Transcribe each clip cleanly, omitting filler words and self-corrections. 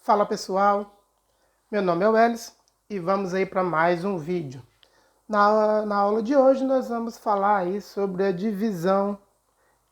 Fala pessoal, meu nome é Welles e vamos aí para mais um vídeo. Na aula de hoje nós vamos falar aí sobre a divisão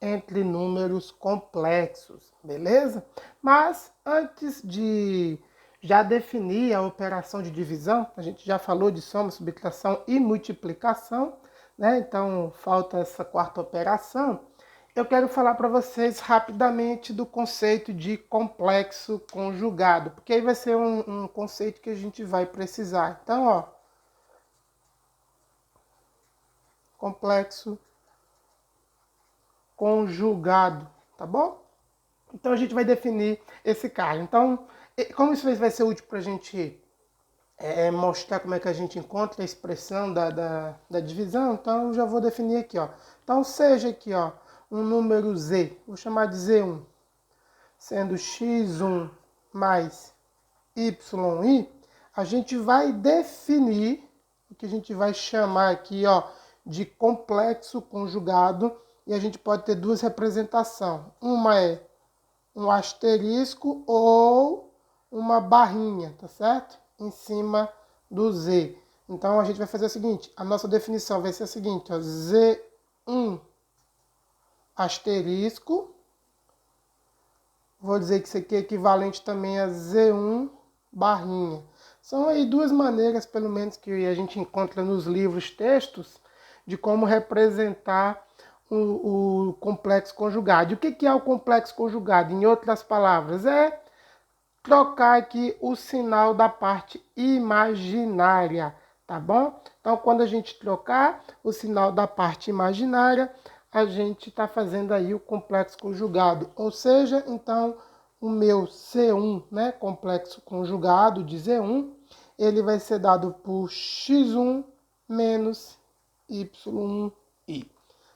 entre números complexos, beleza? Mas antes de já definir a operação de divisão, a gente já falou de soma, subtração e multiplicação, né? Então falta essa quarta operação. Eu quero falar para vocês rapidamente do conceito de complexo conjugado, porque aí vai ser um conceito que a gente vai precisar. Então, ó, complexo conjugado, tá bom? Então a gente vai definir esse cara. Então, como isso vai ser útil para a gente mostrar como é que a gente encontra a expressão da divisão, então eu já vou definir aqui, ó. Então seja aqui, ó, um número z, vou chamar de z1, sendo x1 mais yi, a gente vai definir o que a gente vai chamar aqui, ó, de complexo conjugado, e a gente pode ter duas representações. Uma é um asterisco ou uma barrinha, tá certo? Em cima do z. Então a gente vai fazer o seguinte, a nossa definição vai ser a seguinte, ó, z1 asterisco, vou dizer que isso aqui é equivalente também a z1 barrinha. São aí duas maneiras, pelo menos, que a gente encontra nos livros textos, de como representar o complexo conjugado. E o que é o complexo conjugado? Em outras palavras, é trocar aqui o sinal da parte imaginária, tá bom? Então, quando a gente trocar o sinal da parte imaginária, a gente está fazendo aí o complexo conjugado. Ou seja, então, o meu C1, né, complexo conjugado de Z1, ele vai ser dado por x1 menos y1i.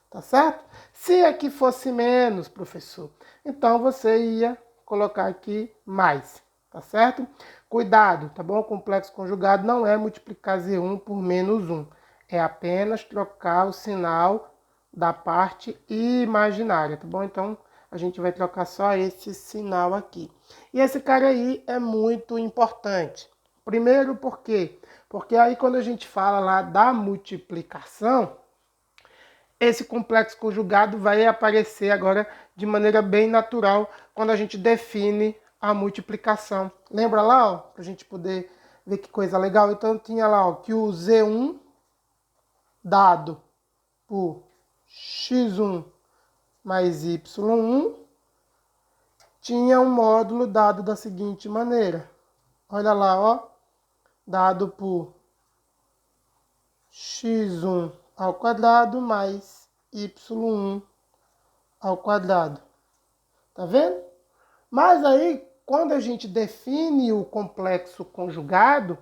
Tá certo? Se aqui fosse menos, professor, então você ia colocar aqui mais, tá certo? Cuidado, tá bom? O complexo conjugado não é multiplicar Z1 por menos 1. É apenas trocar o sinal da parte imaginária, tá bom? Então, a gente vai trocar só esse sinal aqui. E esse cara aí é muito importante. Primeiro, por quê? Porque aí quando a gente fala lá da multiplicação, esse complexo conjugado vai aparecer agora de maneira bem natural quando a gente define a multiplicação. Lembra lá, ó, para a gente poder ver que coisa legal? Então tinha lá, ó, que o Z1 dado por x1 mais y1 tinha um módulo dado da seguinte maneira. Olha lá, ó, dado por x1 ao quadrado mais y1 ao quadrado. Tá vendo? Mas aí, quando a gente define o complexo conjugado,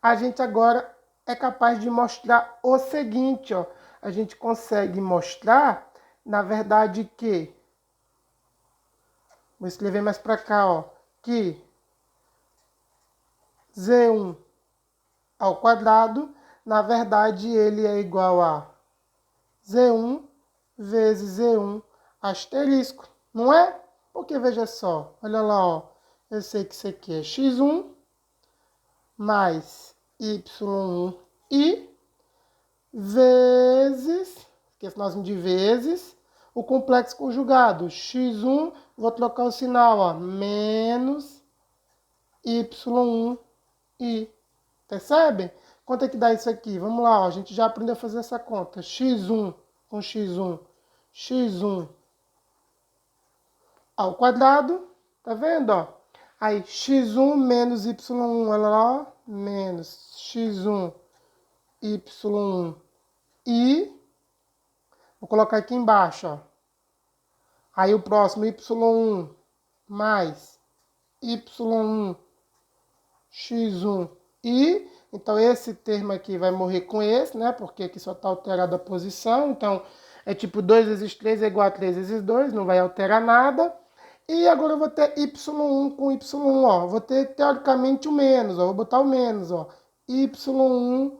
a gente agora é capaz de mostrar o seguinte, ó. A gente consegue mostrar, na verdade, que... Vou escrever mais para cá, ó. Que Z1 ao quadrado, na verdade, ele é igual a Z1 vezes Z1 asterisco, não é? Porque veja só, olha lá, ó, eu sei que isso aqui é x1 mais y1i vezes, esqueci o nome de vezes, o complexo conjugado, x1, vou trocar o sinal, ó, menos y1i, percebe? Quanto é que dá isso aqui? Vamos lá, ó, a gente já aprendeu a fazer essa conta, x1 com x1, x1 ao quadrado, tá vendo, ó? Aí, x1 menos y1, olha lá, ó, menos x1 y1 i, vou colocar aqui embaixo, ó. Aí o próximo, y1 mais y1 x1 i, então esse termo aqui vai morrer com esse, né? Porque aqui só está alterada a posição, então é tipo 2 vezes 3 é igual a 3 vezes 2, não vai alterar nada. E agora eu vou ter y1 com y1, ó. Vou ter, teoricamente, o menos, ó. Vou botar o menos, ó. y1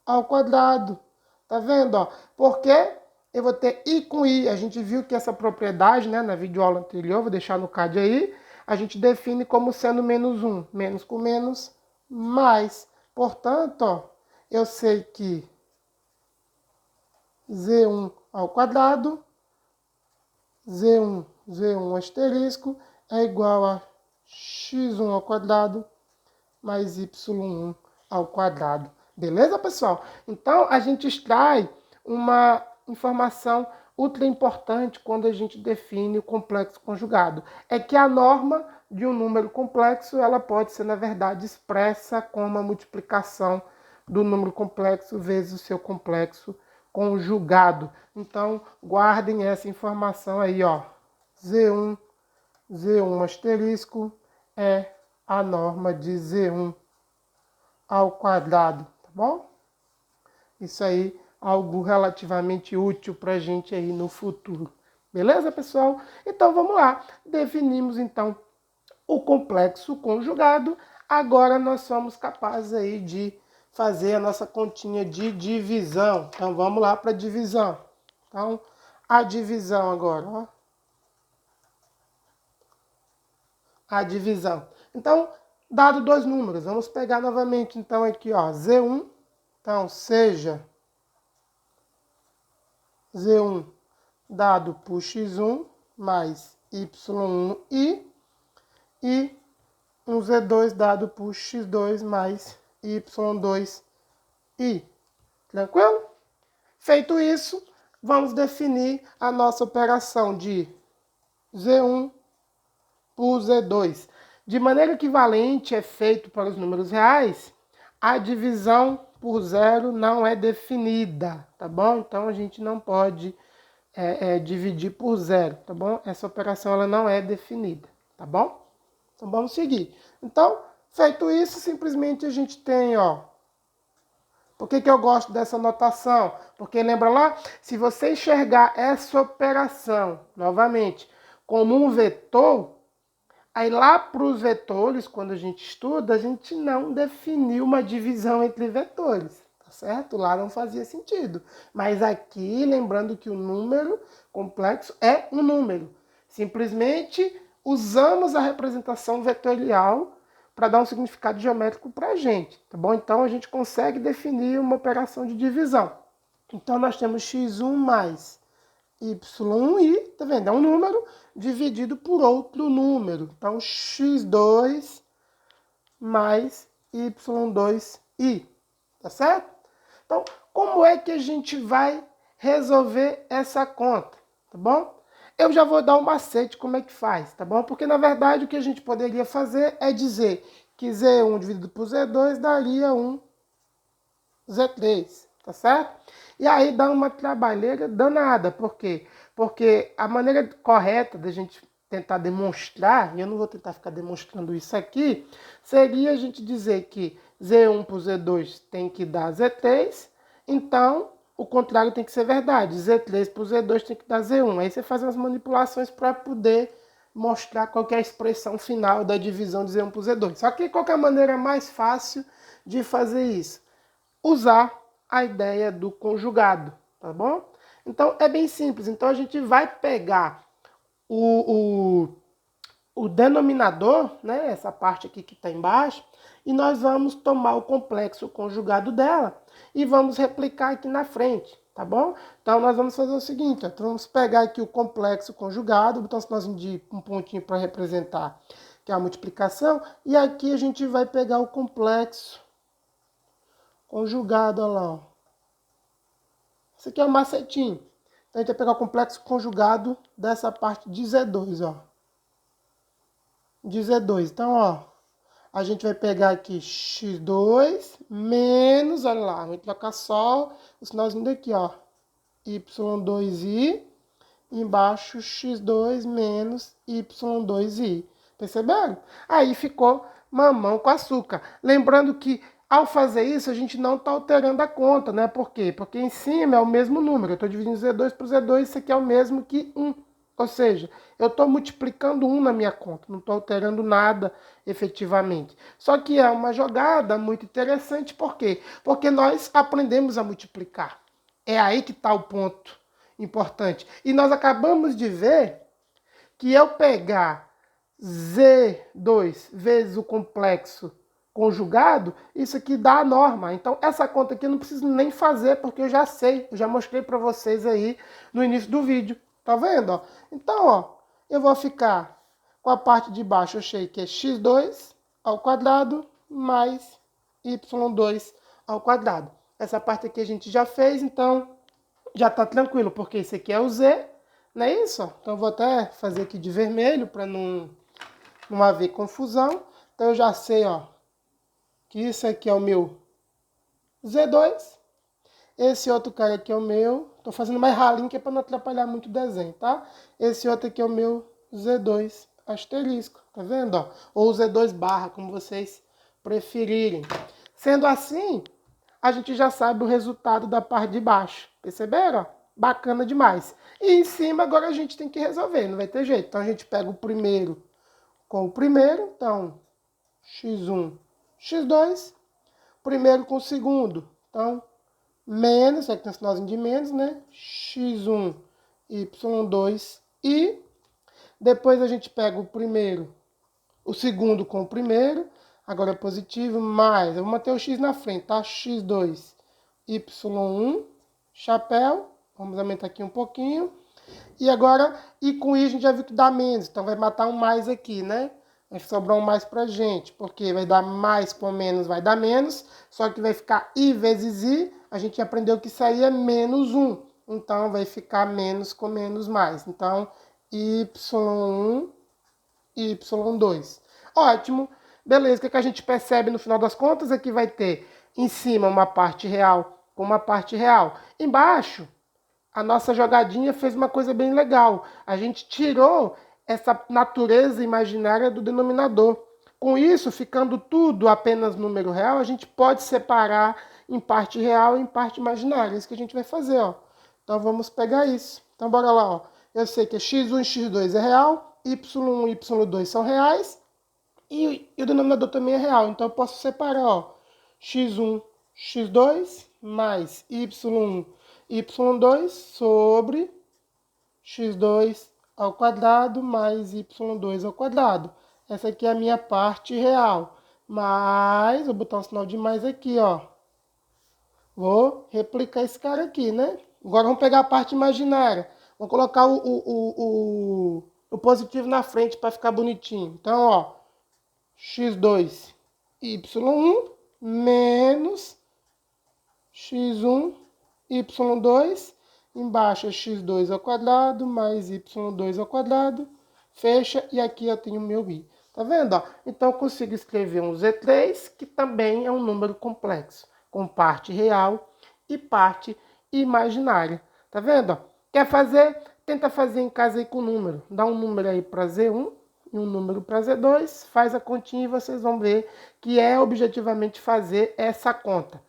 ao quadrado. Tá vendo, ó? Porque eu vou ter i com i. A gente viu que essa propriedade, né, na videoaula anterior, vou deixar no card aí, a gente define como sendo menos 1. Menos com menos, mais. Portanto, ó, eu sei que Z1 ao quadrado, Z1 asterisco, é igual a x1 ao quadrado mais y1 ao quadrado. Beleza, pessoal? Então, a gente extrai uma informação ultra importante quando a gente define o complexo conjugado. É que a norma de um número complexo, ela pode ser, na verdade, expressa como a multiplicação do número complexo vezes o seu complexo conjugado. Então, guardem essa informação aí, ó. Z1 asterisco é a norma de Z1 ao quadrado, tá bom? Isso aí, algo relativamente útil para a gente aí no futuro. Beleza, pessoal? Então, vamos lá. Definimos, então, o complexo conjugado. Agora, nós somos capazes aí de fazer a nossa continha de divisão. Então, vamos lá para a divisão. Então, a divisão agora, ó. A divisão. Então, dado dois números, vamos pegar novamente, então, aqui, ó, Z1. Então, seja Z1 dado por x1 mais y1i e um Z2 dado por x2 mais y2i. Tranquilo? Feito isso, vamos definir a nossa operação de Z1 por Z2. De maneira equivalente é feito para os números reais, a divisão por zero não é definida, tá bom? Então, a gente não pode dividir por zero, tá bom? Essa operação ela não é definida, tá bom? Então, vamos seguir. Então, feito isso, simplesmente a gente tem, ó... Por que eu gosto dessa notação? Porque, lembra lá? Se você enxergar essa operação, novamente, como um vetor... Aí lá para os vetores, quando a gente estuda, a gente não definiu uma divisão entre vetores, tá certo? Lá não fazia sentido. Mas aqui, lembrando que o número complexo é um número. Simplesmente usamos a representação vetorial para dar um significado geométrico para a gente, tá bom? Então a gente consegue definir uma operação de divisão. Então nós temos x1 mais y1i, tá vendo? É um número dividido por outro número. Então, x2 mais y2i, tá certo? Então, como é que a gente vai resolver essa conta, tá bom? Eu já vou dar um macete como é que faz, tá bom? Porque, na verdade, o que a gente poderia fazer é dizer que Z1 dividido por Z2 daria um Z3, tá certo? E aí dá uma trabalheira danada. Por quê? Porque a maneira correta da gente tentar demonstrar, e eu não vou tentar ficar demonstrando isso aqui, seria a gente dizer que Z1 por Z2 tem que dar Z3, então o contrário tem que ser verdade. Z3 por Z2 tem que dar Z1. Aí você faz umas manipulações para poder mostrar qual que é a expressão final da divisão de Z1 por Z2. Só que qual que é a maneira mais fácil de fazer isso? Usar a ideia do conjugado, tá bom? Então, é bem simples. Então, a gente vai pegar o denominador, né, essa parte aqui que está embaixo, e nós vamos tomar o complexo conjugado dela e vamos replicar aqui na frente, tá bom? Então, nós vamos fazer o seguinte, ó, então vamos pegar aqui o complexo conjugado, botar um sinalzinho de um pontinho para representar, que é a multiplicação, e aqui a gente vai pegar o complexo conjugado, olha lá, ó. Esse aqui é o macetinho. Então, a gente vai pegar o complexo conjugado dessa parte de Z2, ó. De Z2. Então, ó, a gente vai pegar aqui x2 menos, olha lá, vou trocar só o sinalzinho daqui, ó. y2i, embaixo x2 menos y2i. Perceberam? Aí ficou mamão com açúcar. Lembrando que ao fazer isso, a gente não está alterando a conta, né? Por quê? Porque em cima é o mesmo número. Eu estou dividindo Z2 por Z2, isso aqui é o mesmo que 1. Ou seja, eu estou multiplicando 1 na minha conta, não estou alterando nada efetivamente. Só que é uma jogada muito interessante, por quê? Porque nós aprendemos a multiplicar. É aí que está o ponto importante. E nós acabamos de ver que eu pegar Z2 vezes o complexo conjugado, isso aqui dá a norma. Então, essa conta aqui eu não preciso nem fazer, porque eu já sei, eu já mostrei para vocês aí no início do vídeo. Tá vendo? Ó? Então, ó, eu vou ficar com a parte de baixo, eu achei que é x2 ao quadrado mais y2 ao quadrado. Essa parte aqui a gente já fez, então já tá tranquilo, porque esse aqui é o z, não é isso? Então, eu vou até fazer aqui de vermelho, para não haver confusão. Então, eu já sei, ó, que isso aqui é o meu Z2. Esse outro cara aqui é o meu. Tô fazendo mais ralinho que é para não atrapalhar muito o desenho, tá? Esse outro aqui é o meu Z2 asterisco, tá vendo? Ó? Ou Z2 barra, como vocês preferirem. Sendo assim, a gente já sabe o resultado da parte de baixo. Perceberam? Bacana demais. E em cima agora a gente tem que resolver, não vai ter jeito. Então a gente pega o primeiro com o primeiro, então x1, x2, primeiro com o segundo, então menos, aqui tem um sinalzinho de menos, né? x1, y2 e depois a gente pega o primeiro, o segundo com o primeiro, agora é positivo, mais, eu vou manter o x na frente, tá? x2, y1, chapéu, vamos aumentar aqui um pouquinho, e agora, e com i a gente já viu que dá menos, então vai matar um mais aqui, né? Vai sobrar um mais pra gente, porque vai dar mais com menos, vai dar menos, só que vai ficar i vezes i, a gente aprendeu que isso aí é menos 1, então vai ficar menos com menos mais, então y1, y2. Ótimo, beleza, o que a gente percebe no final das contas é que vai ter em cima uma parte real com uma parte real, embaixo a nossa jogadinha fez uma coisa bem legal. A gente tirou essa natureza imaginária do denominador. Com isso, ficando tudo apenas número real, a gente pode separar em parte real e em parte imaginária. É isso que a gente vai fazer, ó. Então vamos pegar isso. Então bora lá, ó. Eu sei que x1 e x2 é real, y1 e y2 são reais e o denominador também é real. Então eu posso separar, ó, x1, x2 mais y1 y2 sobre x2 ao quadrado mais y2 ao quadrado. Essa aqui é a minha parte real. Mas, vou botar um sinal de mais aqui, ó. Vou replicar esse cara aqui, né? Agora vamos pegar a parte imaginária. Vou colocar o positivo na frente para ficar bonitinho. Então, ó, x2 y1 menos x1 y2, embaixo é x2 ao quadrado, mais y2 ao quadrado, fecha, e aqui eu tenho o meu i. Tá vendo? Ó? Então eu consigo escrever um Z3, que também é um número complexo, com parte real e parte imaginária. Tá vendo? Ó? Quer fazer? Tenta fazer em casa aí com o número. Dá um número aí para Z1 e um número para Z2, faz a continha e vocês vão ver que é objetivamente fazer essa conta.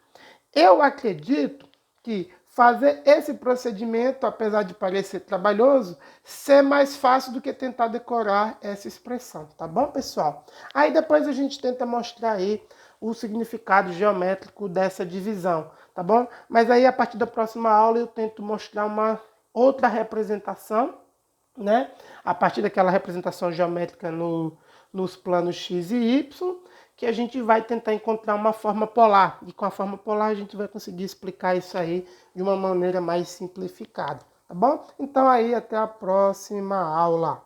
Eu acredito que fazer esse procedimento, apesar de parecer trabalhoso, ser mais fácil do que tentar decorar essa expressão, tá bom, pessoal? Aí depois a gente tenta mostrar aí o significado geométrico dessa divisão, tá bom? Mas aí a partir da próxima aula eu tento mostrar uma outra representação, né? A partir daquela representação geométrica nos planos x e y, que a gente vai tentar encontrar uma forma polar. E com a forma polar a gente vai conseguir explicar isso aí de uma maneira mais simplificada, tá bom? Então aí até a próxima aula.